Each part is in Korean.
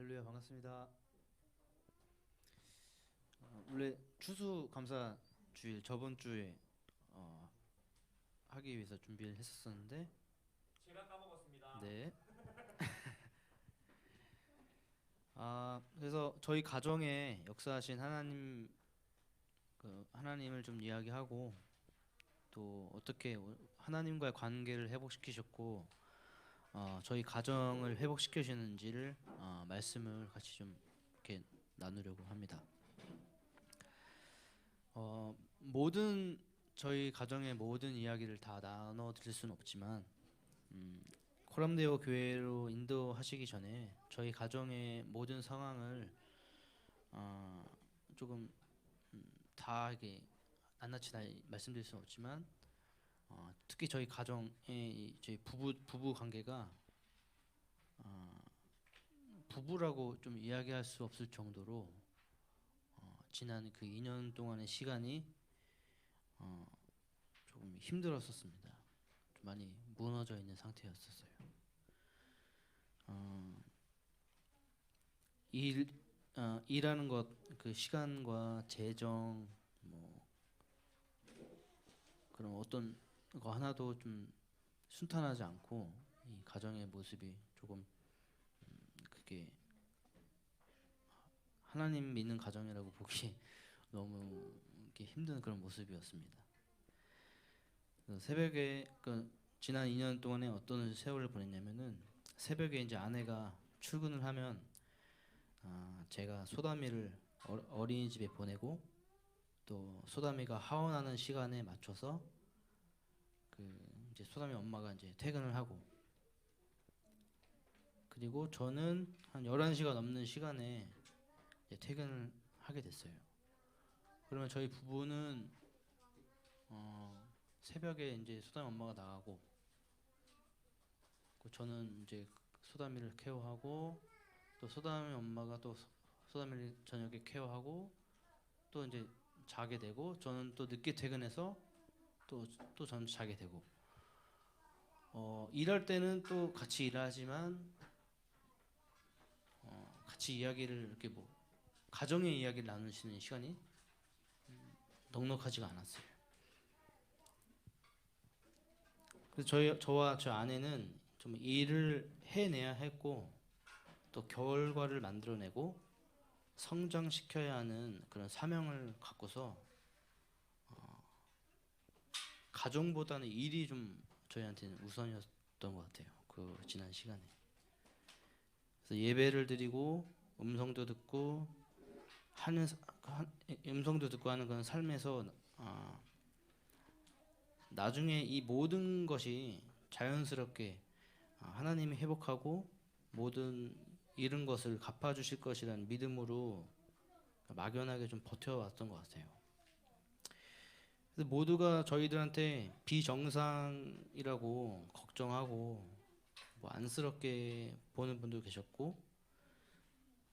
할렐루야 반갑습니다. 원래 추수감사 주일 저번 주에 어, 하기 위해서 준비를 했었었는데 제가 까먹었습니다. 네. 그래서 저희 가정에 역사하신 하나님 하나님을 좀 이야기하고 또 어떻게 하나님과의 관계를 회복시키셨고 저희 가정을 회복시키시는지를 말씀을 같이 좀 이렇게 나누려고 합니다. 모든 저희 가정의 모든 이야기를 다 나눠 드릴 수는 없지만 코람데오 교회로 인도하시기 전에 저희 가정의 모든 상황을 어, 조금 다 이게 낱낱이 다 말씀드릴 수는 없지만 특히 저희 가정의 저희 부부 관계가 부부라고 좀 이야기할 수 없을 정도로 지난 그 2년 동안의 시간이 조금 힘들었었습니다. 좀 많이 무너져 있는 상태였었어요. 일 일하는 것 그 시간과 재정 뭐 그런 어떤 거 하나도 좀 순탄하지 않고 이 가정의 모습이 조금 그게 하나님 믿는 가정이라고 보기 너무 이렇게 힘든 그런 모습이었습니다. 그래서 새벽에 지난 2년 동안에 어떤 세월을 보냈냐면은 새벽에 이제 아내가 출근을 하면 제가 소담이를 어린이집에 보내고 또 소담이가 하원하는 시간에 맞춰서 이제 소담이 엄마가 이제 퇴근을 하고 그리고 저는 한 11시가 넘는 시간에 이제 퇴근을 하게 됐어요. 그러면 저희 부부는 새벽에 이제 소담이 엄마가 나가고 저는 이제 소담이를 케어하고 또 소담이 엄마가 또 소담이를 저녁에 케어하고 또 이제 자게 되고 저는 또 늦게 퇴근해서 또 저는 자게 되고 일할 때는 또 같이 일하지만 같이 이야기를 이렇게 뭐 가정의 이야기를 나누시는 시간이 넉넉하지가 않았어요. 그래서 저와 저 아내는 좀 일을 해내야 했고 또 결과를 만들어내고 성장시켜야 하는 그런 사명을 갖고서 가정보다는 일이 좀 저희한테는 우선이었던 것 같아요. 그 지난 시간에. 그래서 예배를 드리고 음성도 듣고 하는 음성도 듣고 하는 그런 삶에서 나중에 이 모든 것이 자연스럽게 하나님이 회복하고 모든 잃은 것을 갚아주실 것이라는 믿음으로 막연하게 좀 버텨왔던 것 같아요. 그래서 모두가 저희들한테 비정상이라고 걱정하고 뭐 안쓰럽게 보는 분도 계셨고,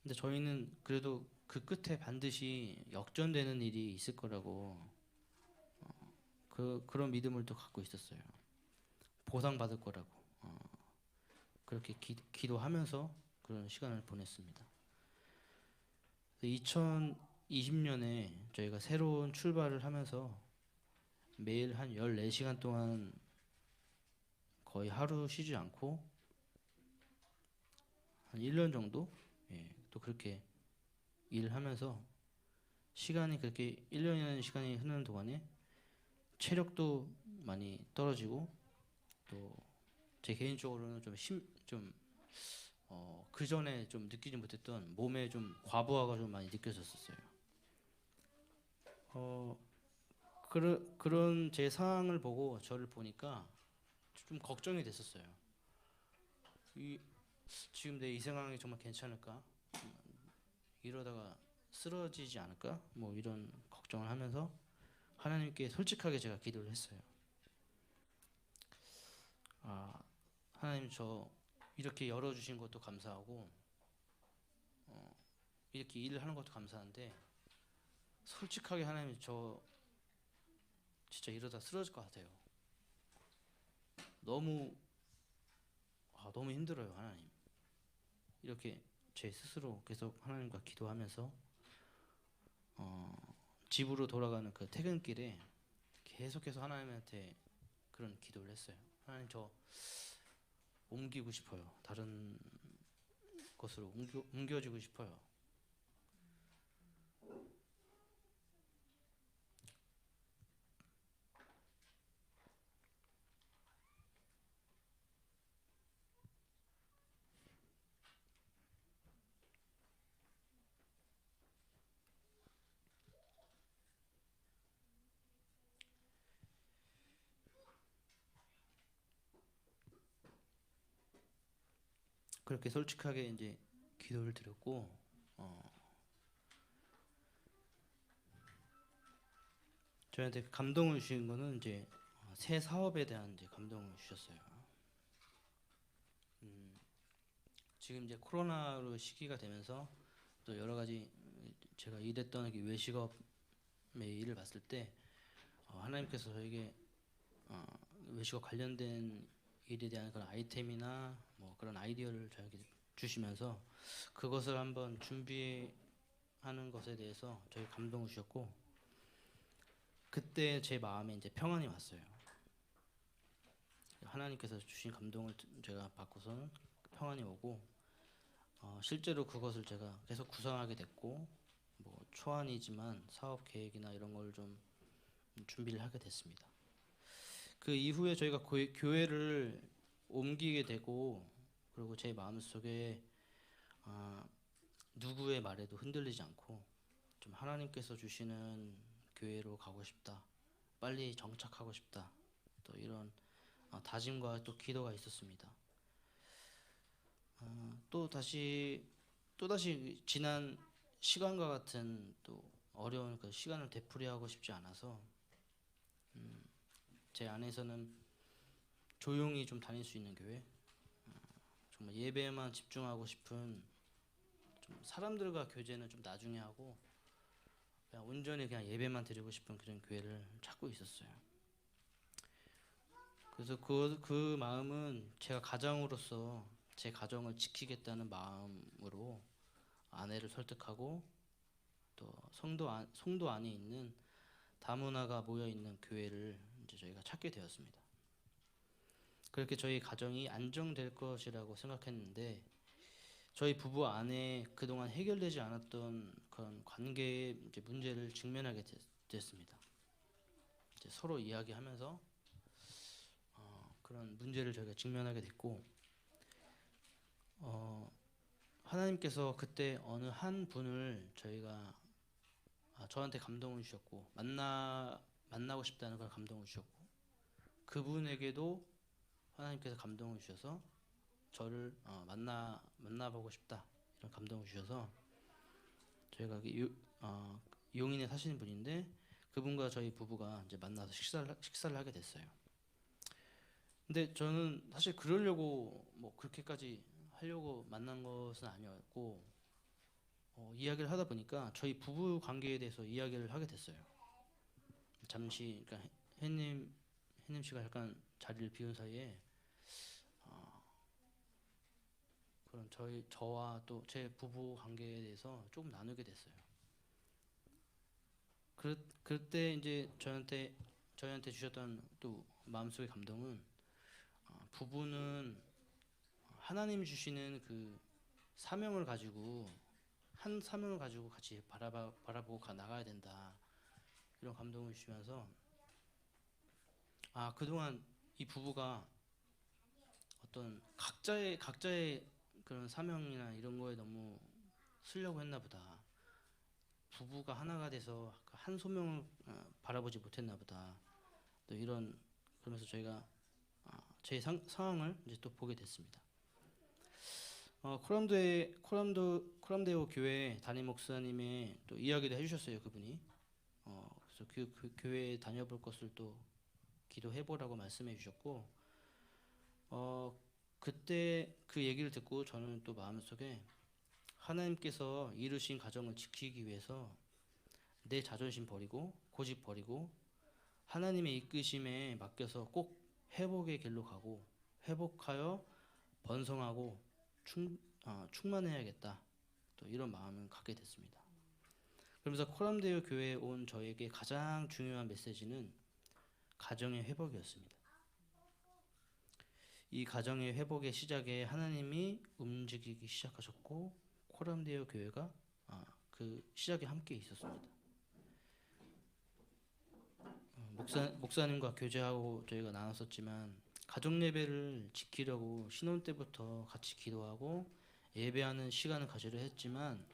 근데 저희는 그래도 그 끝에 반드시 역전되는 일이 있을 거라고 그런 믿음을 또 갖고 있었어요. 보상받을 거라고 그렇게 기도하면서 그런 시간을 보냈습니다. 2020년에 저희가 새로운 출발을 하면서 매일 한 14시간 동안 거의 하루 쉬지 않고 한 1년 정도 또 그렇게 일을 하면서 시간이 그렇게 1년이라는 시간이 흐르는 동안에 체력도 많이 떨어지고 또 제 개인적으로는 그 전에 좀 느끼지 못했던 몸에 좀 과부하가 좀 많이 느껴졌었어요. 어, 그런 제 상황을 보고 저를 보니까 좀 걱정이 됐었어요. 이, 지금 내 이 상황이 정말 괜찮을까? 이러다가 쓰러지지 않을까? 뭐 이런 걱정을 하면서 하나님께 솔직하게 제가 기도를 했어요. 아, 하나님 저 이렇게 열어주신 것도 감사하고 이렇게 일을 하는 것도 감사한데 솔직하게 하나님 저 진짜 이러다 쓰러질 것 같아요. 너무 너무 힘들어요 하나님. 이렇게 제 스스로 계속 하나님과 기도하면서 집으로 돌아가는 그 퇴근길에 계속해서 하나님한테 그런 기도를 했어요. 하나님, 저 옮기고 싶어요. 다른 곳으로 옮겨지고 싶어요. 그렇게 솔직하게 이제 기도를 드렸고, 저희한테 감동을 주신 거는 이제 새 사업에 대한 이제 감동을 주셨어요. 지금 이제 코로나로 시기가 되면서 또 여러 가지 제가 일했던 그 외식업의 일을 봤을 때 하나님께서 저에게 외식업 관련된 일에 대한 그런 아이템이나 뭐 그런 아이디어를 저에게 주시면서 그것을 한번 준비하는 것에 대해서 저에게 감동을 주셨고, 그때 제 마음에 이제 평안이 왔어요. 하나님께서 주신 감동을 제가 받고서는 평안이 오고, 실제로 그것을 제가 계속 구상하게 됐고, 뭐 초안이지만 사업 계획이나 이런 걸 좀 준비를 하게 됐습니다. 그 이후에 저희가 교회를 옮기게 되고, 그리고 제 마음속에 누구의 말에도 흔들리지 않고 좀 하나님께서 주시는 교회로 가고 싶다, 빨리 정착하고 싶다, 또 이런 다짐과 또 기도가 있었습니다. 또다시 지난 시간과 같은 또 어려운 그 시간을 되풀이하고 싶지 않아서 제 안에서는 조용히 좀 다닐 수 있는 교회, 정말 예배에만 집중하고 싶은, 좀 사람들과 교제는 좀 나중에 하고 그냥 온전히 그냥 예배만 드리고 싶은 그런 교회를 찾고 있었어요. 그래서 그 마음은 제가 가장으로서 제 가정을 지키겠다는 마음으로 아내를 설득하고 또 성도 안에 있는 다문화가 모여 있는 교회를 이제 저희가 찾게 되었습니다. 그렇게 저희 가정이 안정될 것이라고 생각했는데, 저희 부부 안에 그동안 해결되지 않았던 그런 관계의 이제 문제를 직면하게 됐습니다. 이제 서로 이야기하면서 그런 문제를 저희가 직면하게 됐고, 하나님께서 그때 어느 한 분을 저희가 저한테 감동을 주셨고, 만나고 싶다는 그런 감동을 주셨고, 그분에게도 하나님께서 감동을 주셔서 저를 만나보고 싶다 이런 감동을 주셔서, 저희가 용인에 사시는 분인데 그분과 저희 부부가 이제 만나서 식사를 하게 됐어요. 근데 저는 사실 그러려고 뭐 그렇게까지 하려고 만난 것은 아니었고, 이야기를 하다 보니까 저희 부부 관계에 대해서 이야기를 하게 됐어요. 잠시 그러니까 혜님 씨가 약간 자리를 비운 사이에 그런 저와 또 제 부부 관계에 대해서 조금 나누게 됐어요. 그때 이제 저희한테 주셨던 또 마음속의 감동은, 부부는 하나님이 주시는 그 사명을 가지고 한 사명을 가지고 같이 바라보고 나가야 된다 이런 감동을 주시면서, 그동안 이 부부가 어떤 각자의 그런 사명이나 이런 거에 너무 쓰려고 했나 보다. 부부가 하나가 돼서 한 소명을 바라보지 못했나 보다. 또 이런, 그러면서 저희가 제 상황을 이제 또 보게 됐습니다. 코람데오 교회 담임 목사님의 또 이야기도 해주셨어요, 그분이. 그래서 그 교회에 다녀볼 것을 또 기도해보라고 말씀해 주셨고, 그때 그 얘기를 듣고 저는 또 마음속에 하나님께서 이루신 가정을 지키기 위해서 내 자존심 버리고 고집 버리고 하나님의 이끄심에 맡겨서 꼭 회복의 길로 가고 회복하여 번성하고 충만해야겠다 또 이런 마음을 갖게 됐습니다. 그러면서 코람데오 교회에 온 저에게 가장 중요한 메시지는 가정의 회복이었습니다. 이 가정의 회복의 시작에 하나님이 움직이기 시작하셨고 코람데오 교회가 그 시작에 함께 있었습니다. 목사님과 교제하고 저희가 나눴었지만 가정 예배를 지키려고 신혼 때부터 같이 기도하고 예배하는 시간을 가지려 했지만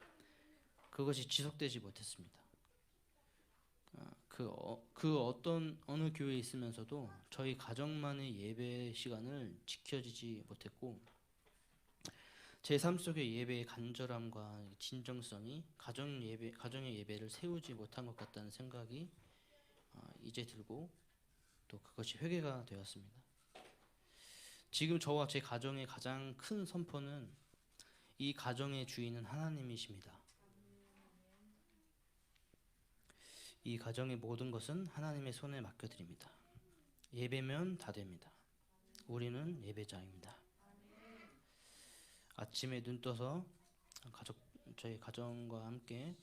그것이 지속되지 못했습니다. 그 어떤 어느 교회에 있으면서도 저희 가정만의 예배 시간을 지켜지지 못했고 제 삶 속의 예배의 간절함과 진정성이 가정의 예배를 세우지 못한 것 같다는 생각이 이제 들고 또 그것이 회개가 되었습니다. 지금 저와 제 가정의 가장 큰 선포는 이 가정의 주인은 하나님이십니다. 이 가정의 모든 것은 하나님의 손에 맡겨드립니다. 예배면 다 됩니다. 우리는 예배자입니다. 아침에 눈 떠서 저희 가정과 함께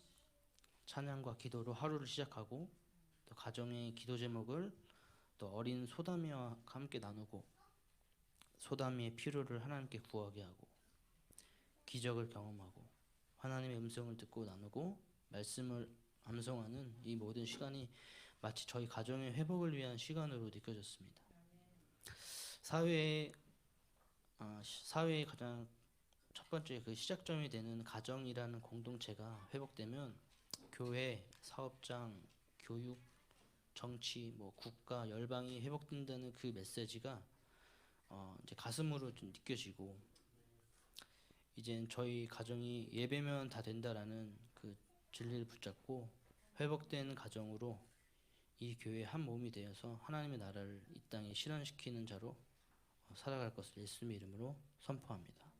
찬양과 기도로 하루를 시작하고 또 가정의 기도 제목을 또 어린 소담이와 함께 나누고 소담이의 필요를 하나님께 구하게 하고 기적을 경험하고 하나님의 음성을 듣고 나누고 말씀을 암송하는 이 모든 시간이 마치 저희 가정의 회복을 위한 시간으로 느껴졌습니다. 사회의 가장 첫 번째 그 시작점이 되는 가정이라는 공동체가 회복되면 교회, 사업장, 교육, 정치, 국가, 열방이 회복된다는 그 메시지가 이제 가슴으로 좀 느껴지고 이젠 저희 가정이 예배면 다 된다라는 그 진리를 붙잡고 회복된 가정으로 이 교회의 한 몸이 되어서 하나님의 나라를 이 땅에 실현시키는 자로 살아갈 것을 예수님의 이름으로 선포합니다.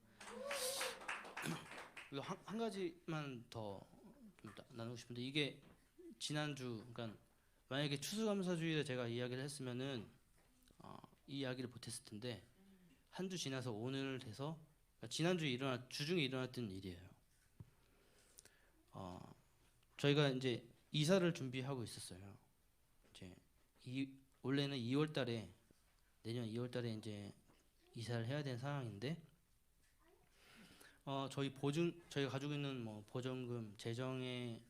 그리고 한 가지만 더 좀 나누고 싶은데 이게 지난주 그러니까 만약에 추수감사주일에 제가 이야기를 했으면은 이 이야기를 못했을 텐데 한 주 지나서 오늘 돼서 그러니까 지난주에 주중에 일어났던 일이에요. 저희가 이제 이사를 준비하고 있었어요. 이제 원래는 2월달에 내년 2월달에 이제 이사를 해야 되는 상황인데 저희가 가지고 있는 보증금 재정에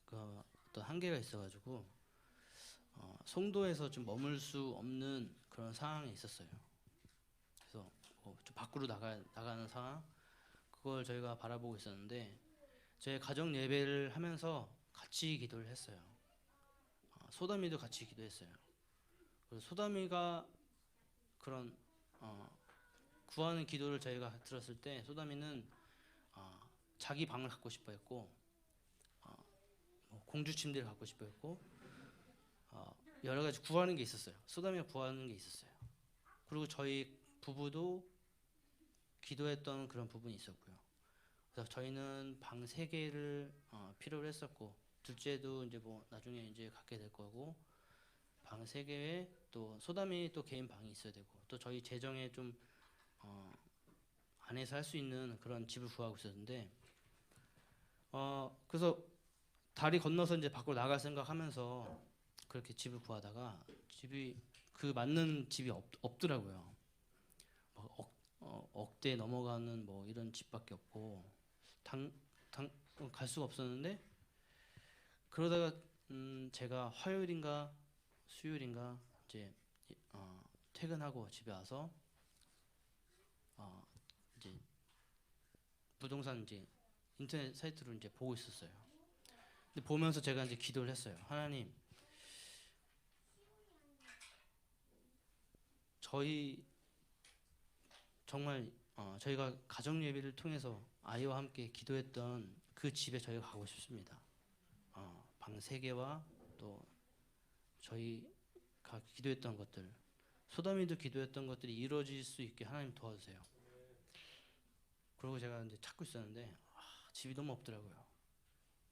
어떤 한계가 있어가지고 송도에서 좀 머물 수 없는 그런 상황에 있었어요. 그래서 좀 밖으로 나가는 상황 그걸 저희가 바라보고 있었는데 저희 가정 예배를 하면서 같이 기도를 했어요. 소담이도 같이 기도했어요. 그래서 소담이가 그런 구하는 기도를 저희가 들었을 때 소담이는 자기 방을 갖고 싶어했고 공주 침대를 갖고 싶어했고 여러 가지 구하는 게 있었어요. 소담이가 구하는 게 있었어요. 그리고 저희 부부도 기도했던 그런 부분이 있었고요. 그래서 저희는 방 3개를 필요로 했었고 둘째도 이제 나중에 이제 갖게 될 거고 방 3개에 또 소담이 또 개인 방이 있어야 되고 또 저희 재정에 좀 안에서 할 수 있는 그런 집을 구하고 있었는데 그래서 다리 건너서 이제 밖으로 나갈 생각하면서 그렇게 집을 구하다가 집이 그 맞는 집이 없더라고요. 억대 넘어가는 이런 집밖에 없고 갈 수가 없었는데 그러다가 제가 화요일인가 수요일인가 이제 퇴근하고 집에 와서 이제 부동산 이제 인터넷 사이트로 이제 보고 있었어요. 근데 보면서 제가 이제 기도를 했어요. 하나님, 저희 정말 저희가 가정 예배를 통해서 아이와 함께 기도했던 그 집에 저희가 가고 싶습니다. 방 3개와 또 저희가 기도했던 것들, 소담이도 기도했던 것들이 이루어질 수 있게 하나님 도와주세요. 그리고 제가 이제 찾고 있었는데 집이 너무 없더라고요.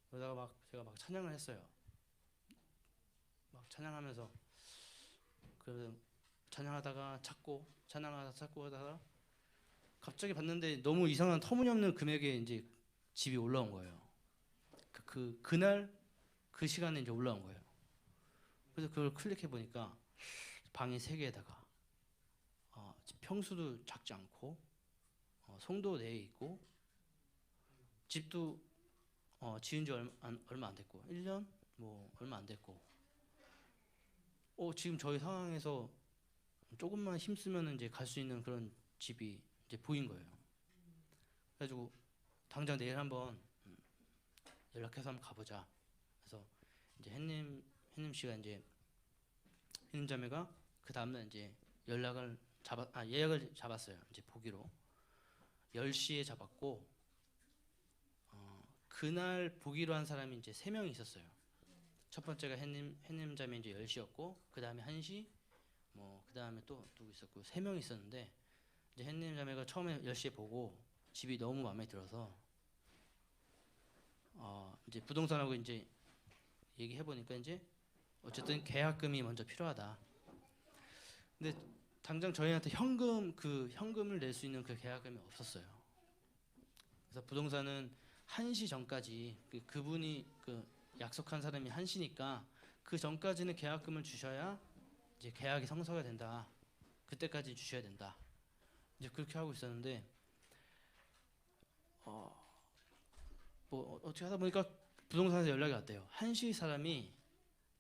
그러다가 제가 찬양을 했어요. 찬양하면서 그 찬양하다가 찾고 하다가 갑자기 봤는데 너무 이상한 터무니없는 금액의 이제 집이 올라온 거예요. 그날 그 시간에 이제 올라온 거예요. 그래서 그걸 클릭해 보니까 방이 3개에다가 평수도 작지 않고 송도 내에 있고 집도 지은 지 얼마 안 됐고 1년 뭐 얼마 안 됐고 지금 저희 상황에서 조금만 힘쓰면 이제 갈 수 있는 그런 집이 이제 보인 거예요. 그래가지고 당장 내일 한번 연락해서 한번 가보자. 그래서 이제 햇님 씨가 이제 햇님 자매가 그 다음날 이제 예약을 잡았어요. 이제 보기로 10시에 잡았고 그날 보기로 한 사람이 이제 3명이 있었어요. 첫 번째가 햇님 자매 이제 10시였고 그 다음에 1시 그 다음에 또 누구 있었고 3명이 있었는데 이제 햇님 자매가 처음에 10시에 보고 집이 너무 마음에 들어서 이제 부동산하고 이제 얘기해 보니까 이제 어쨌든 계약금이 먼저 필요하다. 근데 당장 저희한테 현금을 낼 수 있는 그 계약금이 없었어요. 그래서 부동산은 1시 전까지 그분이 약속한 사람이 1시니까 그 전까지는 계약금을 주셔야 이제 계약이 성사가 된다. 그때까지 주셔야 된다. 이제 그렇게 하고 있었는데 어떻게 하다 보니까 부동산에서 연락이 왔대요. 1시 사람이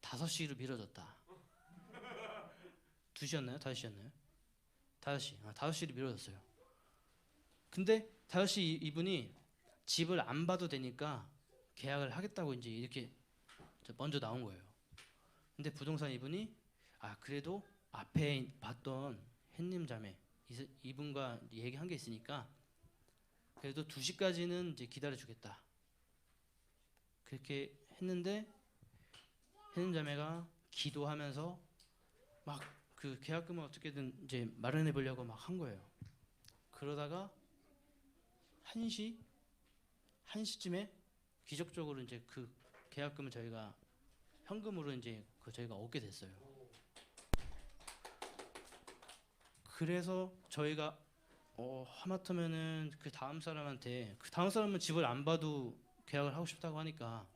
5시로 미뤄졌다. 2시였나요? 5시였나요? 5시. 5시로 미뤄졌어요. 근데 5시 이분이 집을 안 봐도 되니까 계약을 하겠다고 이제 이렇게 먼저 나온 거예요. 근데 부동산 이분이 그래도 앞에 봤던 햇님 자매 이분과 얘기한 게 있으니까 그래도 2시까지는 이제 기다려 주겠다. 그렇게 했는데 햇님 자매가 기도하면서 막 그 계약금을 어떻게든 이제 마련해 보려고 막 한 거예요. 그러다가 1시쯤에 기적적으로 이제 그 계약금을 저희가 현금으로 이제 저희가 얻게 됐어요. 그래서 저희가 하마터면은 그 다음 사람은 집을 안 봐도 계약을 하고 싶다고 하니까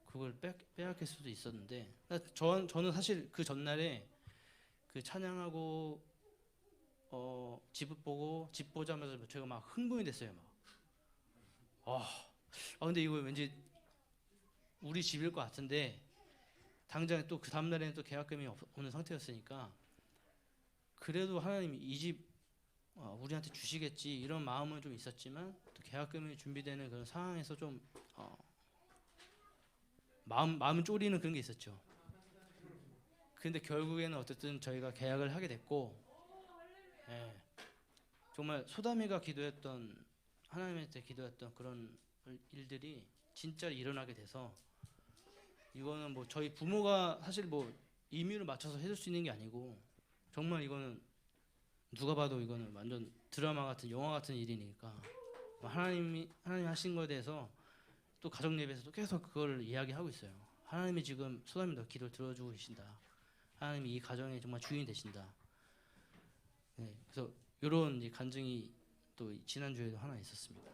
그걸 빼앗길 수도 있었는데 저는 사실 그 전날에 그 찬양하고 집 보고 집 보자마자 제가 막 흥분이 됐어요. 근데 이거 왠지 우리 집일 것 같은데 당장 또 그 다음날에는 또 계약금이 오는 상태였으니까 그래도 하나님이 이 집 우리한테 주시겠지 이런 마음은 좀 있었지만 또 계약금이 준비되는 그런 상황에서 좀 마음은 쫄리는 그런 게 있었죠. 근데 결국에는 어쨌든 저희가 계약을 하게 됐고 정말 소담이가 기도했던 하나님한테 기도했던 그런 일들이 진짜 일어나게 돼서 이거는 뭐 저희 부모가 사실 뭐 임의를 맞춰서 해줄 수 있는 게 아니고 정말 이거는 누가 봐도 이거는 완전 드라마 같은 영화 같은 일이니까 하나님이 하신 거에 대해서 또 가정 예배에서도 계속 그걸 이야기하고 있어요. 하나님이 지금 소담이 너 기도를 들어주고 계신다. 하나님이 이 가정의 정말 주인이 되신다. 그래서 이런 간증이 또 지난주에도 하나 있었습니다.